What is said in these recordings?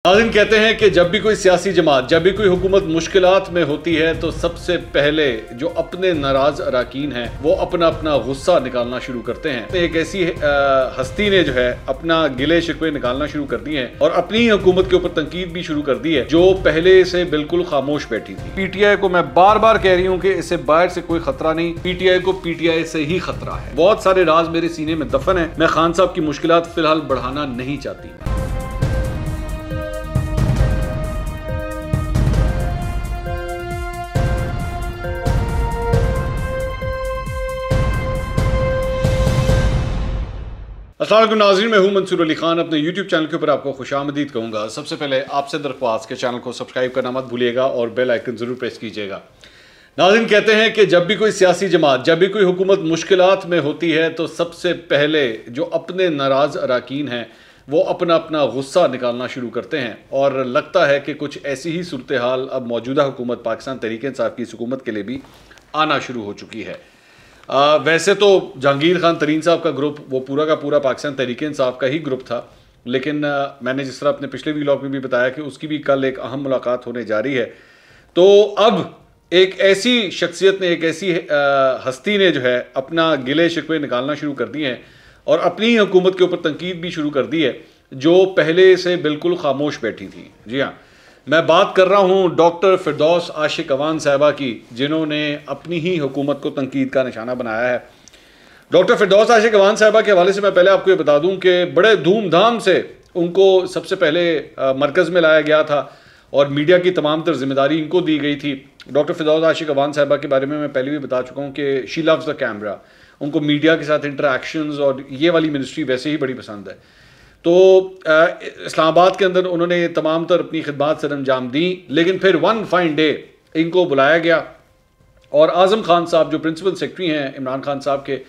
नाज़रीन कहते हैं कि जब भी कोई सियासी जमात, जब भी कोई हुकूमत मुश्किलात में होती है तो सबसे पहले जो अपने नाराज अराकीन हैं वो अपना अपना गुस्सा निकालना शुरू करते हैं। एक ऐसी हस्ती ने जो है अपना गिले शिकवे निकालना शुरू कर दिए हैं और अपनी हुकूमत के ऊपर तनकीद भी शुरू कर दी है जो पहले से बिल्कुल खामोश बैठी थी। पीटीआई को मैं बार बार कह रही हूँ कि इसे बाहर से कोई खतरा नहीं, पीटीआई को पीटीआई से ही खतरा है। बहुत सारे राज मेरे सीने में दफन है। मैं खान साहब की मुश्किलात फिलहाल बढ़ाना नहीं चाहती। अस्सलाम वालेकुम नाज़रीन, मैं हूं मंसूर अली खान। अपने YouTube चैनल के ऊपर आपको खुशामदीद कहूँगा। सबसे पहले आपसे दरख्वास्त के चैनल को सब्सक्राइब करना मत भूलिएगा और बेल आइकन ज़रूर प्रेस कीजिएगा। नाज़रीन कहते हैं कि जब भी कोई सियासी जमात, जब भी कोई हुकूमत मुश्किलात में होती है तो सबसे पहले जो अपने नाराज़ अराकीन हैं वो अपना अपना गुस्सा निकालना शुरू करते हैं। और लगता है कि कुछ ऐसी ही सूरत हाल अब मौजूदा हुकूमत पाकिस्तान तहरीक इंसाफ की इस हुकूमत के लिए भी आना शुरू हो चुकी है। वैसे तो जहांगीर खान तरीन साहब का ग्रुप वो पूरा का पूरा पाकिस्तान तहरीक इंसाफ का ही ग्रुप था, लेकिन मैंने जिस तरह अपने पिछले व्लॉग में भी बताया कि उसकी भी कल एक अहम मुलाकात होने जा रही है। तो अब एक ऐसी शख्सियत ने, एक ऐसी हस्ती ने जो है अपना गिले शिकवे निकालना शुरू कर दिए हैं और अपनी हुकूमत के ऊपर तनकीद भी शुरू कर दी है जो पहले से बिल्कुल खामोश बैठी थी। जी हाँ, मैं बात कर रहा हूँ डॉक्टर फिरदौस आशिक अवान साहिबा की, जिन्होंने अपनी ही हुकूमत को तनकीद का निशाना बनाया है। डॉक्टर फिरदौस आशिक अवान साहिबा के हवाले से मैं पहले आपको ये बता दूं कि बड़े धूमधाम से उनको सबसे पहले मरकज़ में लाया गया था और मीडिया की तमाम तर जिम्मेदारी इनको दी गई थी। डॉक्टर फिरदौस आशिक अवान साहिबा के बारे में मैं पहले भी बता चुका हूँ कि शी लव्स द कैमरा, उनको मीडिया के साथ इंटरेक्शंस और ये वाली मिनिस्ट्री वैसे ही बड़ी पसंद है। तो इस्लामाबाद के अंदर उन्होंने तमाम तर अपनी खिदमात सर अंजाम दी, लेकिन फिर वन फाइन डे इनको बुलाया गया और आज़म खान साहब जो प्रिंसिपल सेक्रेटरी हैं इमरान खान साहब के,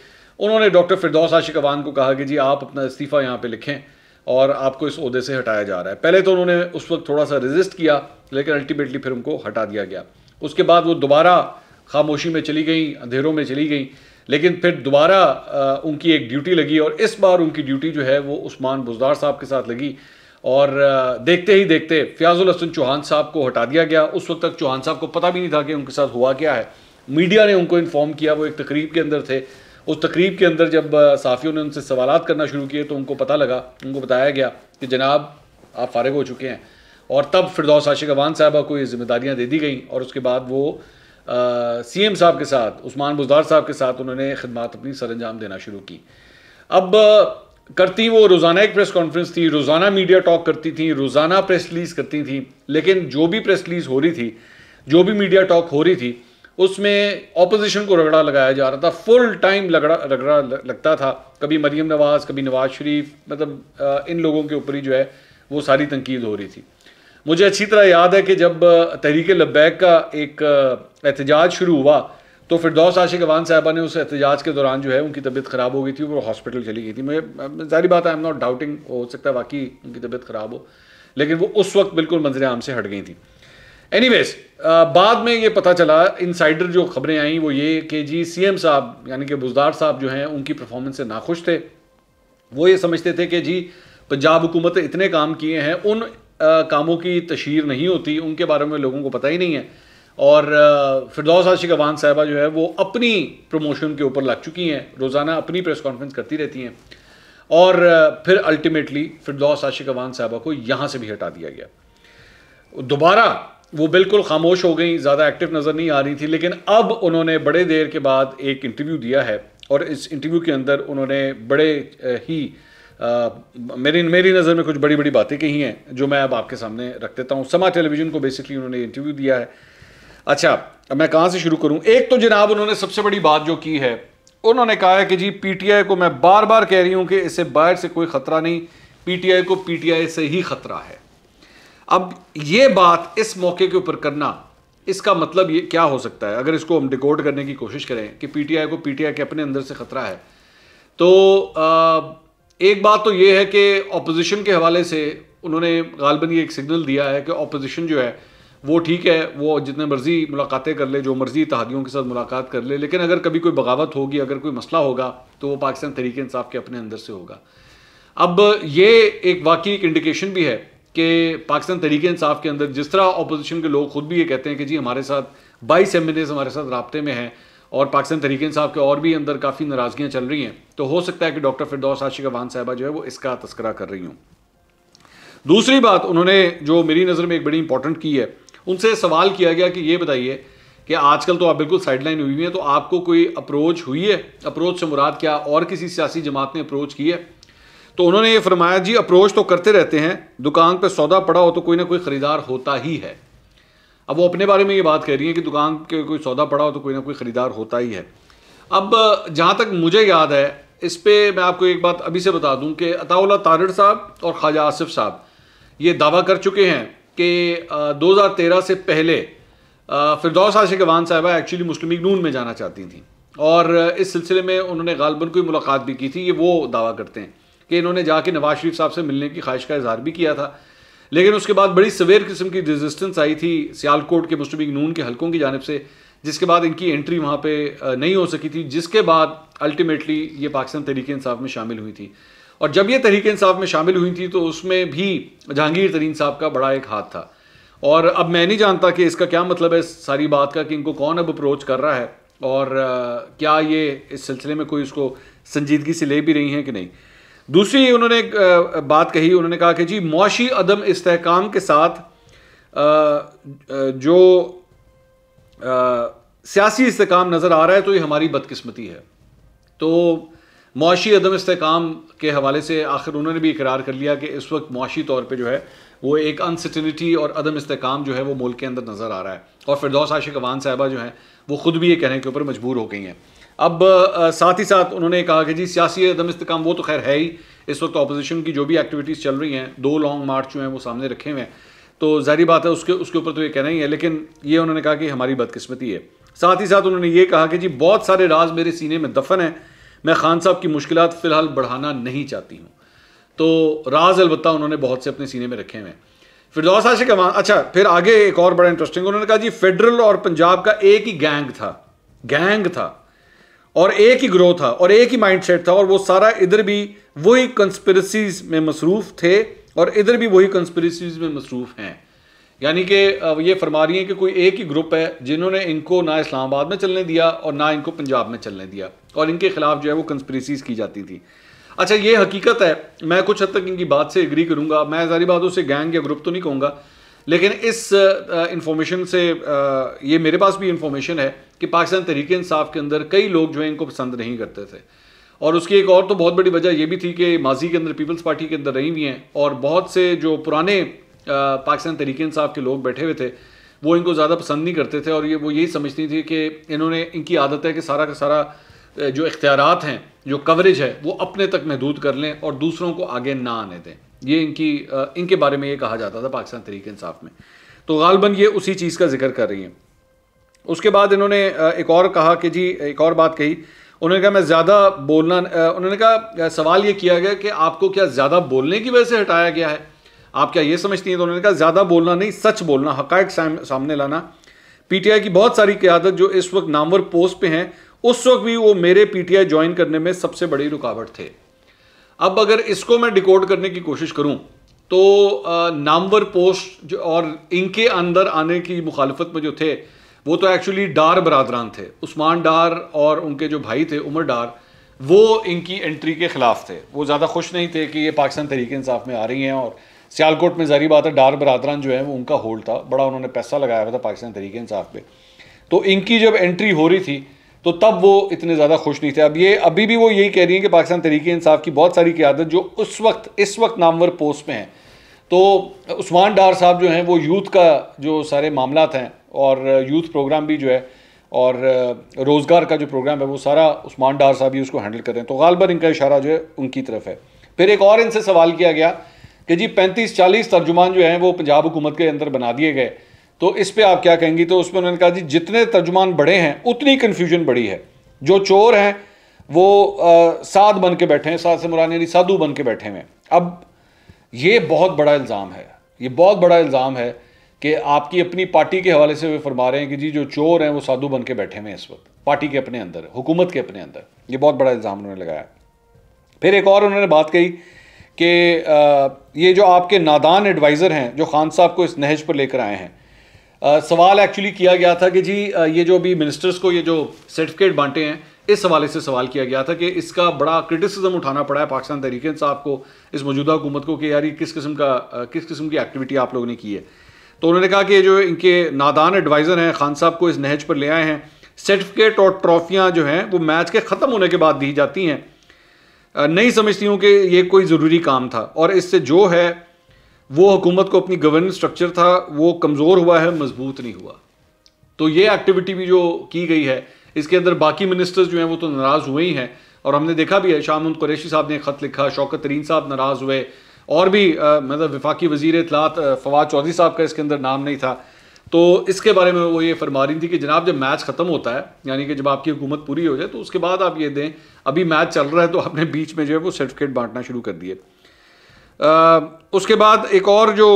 उन्होंने डॉक्टर फिरदौस आशिक अवान को कहा कि जी आप अपना इस्तीफ़ा यहाँ पे लिखें और आपको इस ओहदे से हटाया जा रहा है। पहले तो उन्होंने उस वक्त थोड़ा सा रेजिस्ट किया, लेकिन अल्टीमेटली फिर उनको हटा दिया गया। उसके बाद वो दोबारा खामोशी में चली गई, अंधेरों में चली गई, लेकिन फिर दोबारा उनकी एक ड्यूटी लगी और इस बार उनकी ड्यूटी जो है वो उस्मान बुज़दार साहब के साथ लगी और देखते ही देखते फ़याज़ुल हसन चौहान साहब को हटा दिया गया। उस वक्त तक चौहान साहब को पता भी नहीं था कि उनके साथ हुआ क्या है। मीडिया ने उनको इन्फॉर्म किया, वो एक तकरीब के अंदर थे। उस तकरीब के अंदर जब साफ़ियों ने उनसे सवालात करना शुरू किए तो उनको पता लगा, उनको बताया गया कि जनाब आप फ़ारिग हो चुके हैं। और तब फिरदौस आशिक अवान साहबा को ये जिम्मेदारियाँ दे दी गई और उसके बाद वो CM साहब के साथ, उस्मान बुज़दार साहब के साथ उन्होंने खिदमात अपनी सर अंजाम देना शुरू की। अब करती वो रोज़ाना एक प्रेस कॉन्फ्रेंस थी, रोज़ाना मीडिया टॉक करती थी, रोज़ाना प्रेस रिलीज़ करती थी, लेकिन जो भी प्रेस रिलीज़ हो रही थी, जो भी मीडिया टॉक हो रही थी, उसमें ऑपोजिशन को रगड़ा लगाया जा रहा था। फुल टाइम रगड़ा लगता था। कभी मरीम नवाज़, कभी नवाज़ शरीफ, मतलब इन लोगों के ऊपर ही जो है वो सारी तनकीद हो रही थी। मुझे अच्छी तरह याद है कि जब तहरीक लब्बैक का एक एहतजाज शुरू हुआ तो फिरदौस आशिक अवान साहिबा ने उस एहतजाज के दौरान जो है उनकी तबीयत ख़राब हो गई थी, वो हॉस्पिटल चली गई थी। मुझे जारी बात है, आई एम नॉट डाउटिंग, हो सकता है वाकई उनकी तबीयत ख़राब हो, लेकिन वो उस वक्त बिल्कुल मंजर आम से हट गई थी। एनीवेज, बाद में ये पता चला, इनसाइडर जो खबरें आई वो ये कि जी CM साहब यानी कि बुज़दार साहब जो हैं उनकी परफॉर्मेंस से नाखुश थे। वो ये समझते थे कि जी पंजाब हुकूमत ने इतने काम किए हैं, उन कामों की तशहीर नहीं होती, उनके बारे में लोगों को पता ही नहीं है। और फिरदौस आशिक अवान साहिबा जो है वो अपनी प्रमोशन के ऊपर लग चुकी हैं, रोज़ाना अपनी प्रेस कॉन्फ्रेंस करती रहती हैं और फिर अल्टीमेटली फिरदौस आशिक अवान साहिबा को यहाँ से भी हटा दिया गया। दोबारा वो बिल्कुल खामोश हो गई, ज़्यादा एक्टिव नज़र नहीं आ रही थी, लेकिन अब उन्होंने बड़े देर के बाद एक इंटरव्यू दिया है और इस इंटरव्यू के अंदर उन्होंने बड़े ही मेरी नज़र में कुछ बड़ी बड़ी बातें कही हैं जो मैं अब आपके सामने रख देता हूँ। समा टेलीविज़न को बेसिकली उन्होंने इंटरव्यू दिया है। अच्छा, अब मैं कहाँ से शुरू करूँ? एक तो जनाब उन्होंने सबसे बड़ी बात जो की है, उन्होंने कहा है कि जी पीटीआई को मैं बार बार कह रही हूँ कि इसे बाहर से कोई ख़तरा नहीं, पीटीआई को पीटीआई से ही ख़तरा है। अब ये बात इस मौके के ऊपर करना, इसका मतलब ये क्या हो सकता है? अगर इसको हम डिकोड करने की कोशिश करें कि पीटीआई को पीटीआई के अपने अंदर से ख़तरा है, तो एक बात तो ये है कि ऑपोजिशन के हवाले से उन्होंने गालबन ये एक सिग्नल दिया है कि ऑपोजिशन जो है वो ठीक है, वो जितने मर्जी मुलाकातें कर ले, जो मर्जी इत्तेहादियों के साथ मुलाकात कर ले, लेकिन अगर कभी कोई बगावत होगी, अगर कोई मसला होगा तो वो पाकिस्तान तहरीक इंसाफ के अपने अंदर से होगा। अब ये एक वाकई एक इंडिकेशन भी है कि पाकिस्तान तहरीक इंसाफ के अंदर जिस तरह अपोजिशन के लोग खुद भी ये कहते हैं कि जी हमारे साथ 22 MNAs हमारे साथ राब्ते में हैं और पाकिस्तान तहरीक इंसाफ के और भी अंदर काफ़ी नाराज़गियाँ चल रही हैं, तो हो सकता है कि डॉक्टर फिरदौस आशिक अवान साहिबा जो है वो इसका तस्करा कर रही हूँ। दूसरी बात उन्होंने जो मेरी नज़र में एक बड़ी इंपॉर्टेंट की है, उनसे सवाल किया गया कि ये बताइए कि आजकल तो आप बिल्कुल साइडलाइन हुई हैं, तो आपको कोई अप्रोच हुई है? अप्रोच से मुराद क्या और किसी सियासी जमात ने अप्रोच की है? तो उन्होंने ये फरमाया जी अप्रोच तो करते रहते हैं, दुकान पर सौदा पड़ा हो तो कोई ना कोई ख़रीदार होता ही है। अब वो अपने बारे में ये बात कह रही हैं कि दुकान के कोई सौदा पड़ा हो तो कोई ना कोई ख़रीदार होता ही है। अब जहाँ तक मुझे याद है, इस पर मैं आपको एक बात अभी से बता दूँ कि अताउल्लाह तारिड़ साहब और ख्वाजा आसिफ साहब ये दावा कर चुके हैं कि 2013 से पहले फिरदौस आशिक अवान साहिबा एक्चुअली मुस्लिम लीग नून में जाना चाहती थी और इस सिलसिले में उन्होंने गालिबन कोई मुलाकात भी की थी। ये वो दावा करते हैं कि इन्होंने जाके नवाज शरीफ साहब से मिलने की ख्वाहिश का इजहार भी किया था, लेकिन उसके बाद बड़ी सवेर किस्म की रेजिस्टेंस आई थी सियालकोट के मुस्लिम लीग नून के हलकों की जानिब से, जिसके बाद इनकी एंट्री वहाँ पे नहीं हो सकी थी, जिसके बाद अल्टीमेटली ये पाकिस्तान तहरीक इंसाफ में शामिल हुई थी। और जब ये तहरीक इंसाफ में शामिल हुई थी तो उसमें भी जहांगीर तरीन साहब का बड़ा एक हाथ था। और अब मैं नहीं जानता कि इसका क्या मतलब है सारी बात का, कि इनको कौन अब अप्रोच कर रहा है और क्या ये इस सिलसिले में कोई उसको संजीदगी से ले भी रही हैं कि नहीं। दूसरी उन्होंने एक बात कही, उन्होंने कहा कि जी मुआशी अदम इस्तेहकाम के साथ जो सियासी इस्तेहकाम नज़र आ रहा है तो ये हमारी बदकिस्मती है। तो मुआशी अदम इस्तेहकाम के हवाले से आखिर उन्होंने भी इकरार कर लिया कि इस वक्त मुआशी तौर पे जो है वो एक अनसर्टेनिटी और अदम इस्तेहकाम जो है वो मुल्क के अंदर नज़र आ रहा है, और फिरदौस आशिक अवान साहिबा जो हैं वो खुद भी ये कहने के ऊपर मजबूर हो गई हैं। अब साथ ही साथ उन्होंने कहा कि जी सियासी अदम इस्तेहकाम वो तो खैर है ही, इस वक्त अपोजिशन की जो भी एक्टिविटीज़ चल रही हैं, 2 लॉन्ग मार्च जो हैं वो सामने रखे हुए हैं, तो जाहिर बात है उसके ऊपर तो ये कहना ही है, लेकिन ये उन्होंने कहा कि हमारी बदकिस्मती है। साथ ही साथ उन्होंने ये कहा कि जी बहुत सारे राज मेरे सीने में दफन है, मैं खान साहब की मुश्किलात फ़िलहाल बढ़ाना नहीं चाहती हूँ। तो राज अलबत्ता उन्होंने बहुत से अपने सीने में रखे हुए हैं। फिरदौस आशिक अवान, अच्छा फिर आगे एक और बड़ा इंटरेस्टिंग, उन्होंने कहा जी फेडरल और पंजाब का एक ही गैंग था और एक ही ग्रोह था और एक ही माइंडसेट था, और वो सारा इधर भी वही कंस्पिरेसीज में मसरूफ़ थे और इधर भी वही कंस्पिरेसीज में मसरूफ़ हैं। यानी कि ये फरमा रही हैं कि कोई एक ही ग्रुप है जिन्होंने इनको ना इस्लामाबाद में चलने दिया और ना इनको पंजाब में चलने दिया, और इनके खिलाफ जो है वो कंस्पिरेसीज की जाती थी। अच्छा ये हकीकत है, मैं कुछ हद तक इनकी बात से एग्री करूँगा, मैं ज़ाहिर बात उसे गैंग या ग्रुप तो नहीं कहूँगा, लेकिन इस इंफॉर्मेशन से ये मेरे पास भी इंफॉर्मेशन है कि पाकिस्तान तहरीक इंसाफ के अंदर कई लोग जो है इनको पसंद नहीं करते थे, और उसकी एक और तो बहुत बड़ी वजह ये भी थी कि माजी के अंदर पीपल्स पार्टी के अंदर रही हुई हैं, और बहुत से जो पुराने पाकिस्तान तहरीक इंसाफ के लोग बैठे हुए थे वो इनको ज़्यादा पसंद नहीं करते थे, और ये वो यही समझती थी कि इन्होंने इनकी आदत है कि सारा का सारा जो इख्तियारात हैं, जो कवरेज है वो अपने तक महदूद कर लें और दूसरों को आगे ना आने दें। ये इनके बारे में ये कहा जाता था पाकिस्तान तहरीक इंसाफ में, तो गालिबन ये उसी चीज़ का जिक्र कर रही हैं। उसके बाद इन्होंने एक और कहा कि जी एक और बात कही, उन्होंने कहा मैं ज़्यादा बोलना, उन्होंने कहा सवाल ये किया गया कि आपको क्या ज़्यादा बोलने की वजह से हटाया गया है, आप क्या ये समझती हैं? तो उन्होंने कहा ज़्यादा बोलना नहीं, सच बोलना, हक़ाइक़ सामने लाना। पीटीआई की बहुत सारी क़यादत जो इस वक्त नामवर पोस्ट पे हैं, उस वक्त भी वो मेरे पीटीआई ज्वाइन करने में सबसे बड़ी रुकावट थे। अब अगर इसको मैं डिकोड करने की कोशिश करूं तो नामवर पोस्ट जो और इनके अंदर आने की मुखालफत में जो थे वो तो एक्चुअली डार बरादरान थे, उस्मान डार और उनके जो भाई थे उमर डार, वो इनकी एंट्री के ख़िलाफ़ थे। वो ज़्यादा खुश नहीं थे कि ये पाकिस्तान तहरीक इंसाफ में आ रही हैं, और सियालकोट में ज़ाहिर बात है डार बरादरान जो है वो उनका होल्ड था, बड़ा उन्होंने पैसा लगाया हुआ था पाकिस्तान तहरीक इंसाफ पे, तो इनकी जब एंट्री हो रही थी तो तब वो इतने ज़्यादा खुश नहीं थे। अब ये अभी भी वो यही कह रही हैं कि पाकिस्तान तहरीक इंसाफ की बहुत सारी क़यादत जो इस वक्त नामवर पोस्ट में हैं, तो उस्मान डार साहब जो हैं वो यूथ का जो सारे मामलात हैं और यूथ प्रोग्राम भी जो है और रोज़गार का जो प्रोग्राम है वो सारा उस्मान डार साहब ही उसको हैंडल कर रहे हैं, तो गालिबन इनका इशारा जो है उनकी तरफ है। फिर एक और इनसे सवाल किया गया कि जी 35-40 तर्जुमान जो हैं वो पंजाब हुकूमत के अंदर बना दिए गए, तो इस पे आप क्या कहेंगी? तो उसमें उन्होंने कहा जी जितने तर्जुमान बड़े हैं उतनी कन्फ्यूजन बड़ी है, जो चोर हैं वो साध बन के बैठे हैं, साध से मुराद यानी साधु बन के बैठे हुए। अब ये बहुत बड़ा इल्ज़ाम है, ये बहुत बड़ा इल्ज़ाम है कि आपकी अपनी पार्टी के हवाले से वे फरमा रहे हैं कि जी जो चोर हैं वो साधु बन के बैठे हुए हैं इस वक्त पार्टी के अपने अंदर, हुकूमत के अपने अंदर। ये बहुत बड़ा इल्ज़ाम उन्होंने लगाया। फिर एक और उन्होंने बात कही कि ये जो आपके नादान एडवाइज़र हैं जो खान साहब को इस नहज पर लेकर आए हैं, सवाल एक्चुअली किया गया था कि जी ये जो अभी मिनिस्टर्स को ये जो सर्टिफिकेट बांटे हैं, इस हवाले से सवाल किया गया था कि इसका बड़ा क्रिटिसिज्म उठाना पड़ा है पाकिस्तान तहरीक इंसाफ को, इस मौजूदा हुकूमत को, कि यार ये किस किस्म की एक्टिविटी आप लोगों ने की है। तो उन्होंने कहा कि जो इनके नादान एडवाइज़र हैं खान साहब को इस नहज पर ले आए हैं, सर्टिफिकेट और ट्रॉफियाँ जो हैं वो मैच के ख़त्म होने के बाद दी जाती हैं, नहीं समझती हूँ कि ये कोई ज़रूरी काम था, और इससे जो है वो हुकूमत को अपनी गवर्नेंस स्ट्रक्चर था वो कमज़ोर हुआ है, मजबूत नहीं हुआ। तो ये एक्टिविटी भी जो की गई है इसके अंदर बाकी मिनिस्टर्स जो हैं वो तो नाराज़ हुए ही हैं, और हमने देखा भी है, शाह महमूद कुरैशी साहब ने ख़त लिखा, शौकत तरीन साहब नाराज़ हुए, और भी मतलब वफाकी वज़ीर इत्तलात फवाद चौधरी साहब का इसके अंदर नाम नहीं था। तो इसके बारे में वो ये फरमा रही थी कि जनाब जब मैच ख़त्म होता है, यानी कि जब आपकी हुकूमत पूरी हो जाए तो उसके बाद आप ये दें, अभी मैच चल रहा है तो आपने बीच में जो है वो सर्टिफिकेट बांटना शुरू कर दिए। उसके बाद एक और जो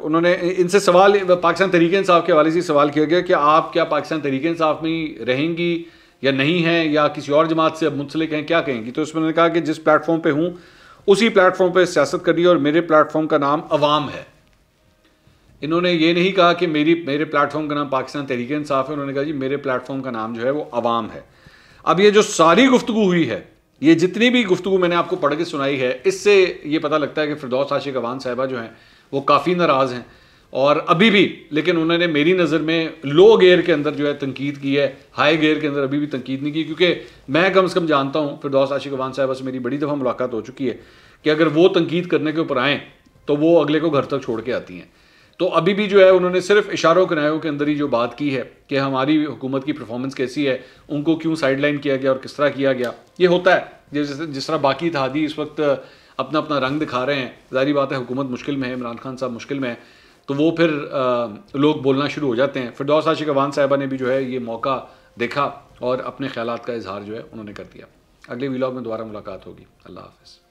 उन्होंने इनसे सवाल पाकिस्तान तहरीक इंसाफ के हवाले से सवाल किया गया कि आप क्या पाकिस्तान तहरीक इंसाफ में ही रहेंगी या नहीं हैं, या किसी और जमात से अब मुंसलिक हैं, क्या कहेंगी। तो उसमें उन्होंने कहा कि जिस प्लेटफॉर्म पे हूँ उसी प्लेटफॉर्म पे सियासत कर रही है और मेरे प्लेटफॉर्म का नाम अवाम है। इन्होंने ये नहीं कहा कि मेरे प्लेटफॉर्म का नाम पाकिस्तान तहरीक इंसाफ है, उन्होंने कहा जी मेरे प्लेटफॉर्म का नाम जो है वो अवाम है। अब ये जो सारी गुफ्तगू हुई है, ये जितनी भी गुफ्तगू मैंने आपको पढ़ के सुनाई है, इससे ये पता लगता है कि फिरदौस आशिक अवान साहिबा जो हैं वो काफ़ी नाराज़ हैं, और अभी भी, लेकिन उन्होंने मेरी नज़र में लो गेयर के अंदर जो है तनकीद की है, हाई गेयर के अंदर अभी भी तनकीद नहीं की, क्योंकि मैं कम से कम जानता हूँ फिरदौस आशिक अवान साहिबा से मेरी बड़ी दफ़ा मुलाकात हो चुकी है कि अगर वो तनकीद करने के ऊपर आएँ तो वो अगले को घर तक छोड़ के आती हैं। तो अभी भी जो है उन्होंने सिर्फ इशारों किनारों के अंदर ही जो बात की है कि हमारी हुकूमत की परफॉर्मेंस कैसी है, उनको क्यों साइडलाइन किया गया और किस तरह किया गया, ये होता है। जिस तरह बाकी इत्तेहादी इस वक्त अपना अपना रंग दिखा रहे हैं, ज़ाहिर बात है हुकूमत मुश्किल में है, इमरान खान साहब मुश्किल में है, तो वो फिर लोग बोलना शुरू हो जाते हैं। फिरदौस आशिक अवान साहिबा ने भी जो है ये मौका देखा और अपने ख्यालात का इजहार जो है उन्होंने कर दिया। अगले व्लॉग में दोबारा मुलाकात होगी। अल्लाह हाफ़िज़।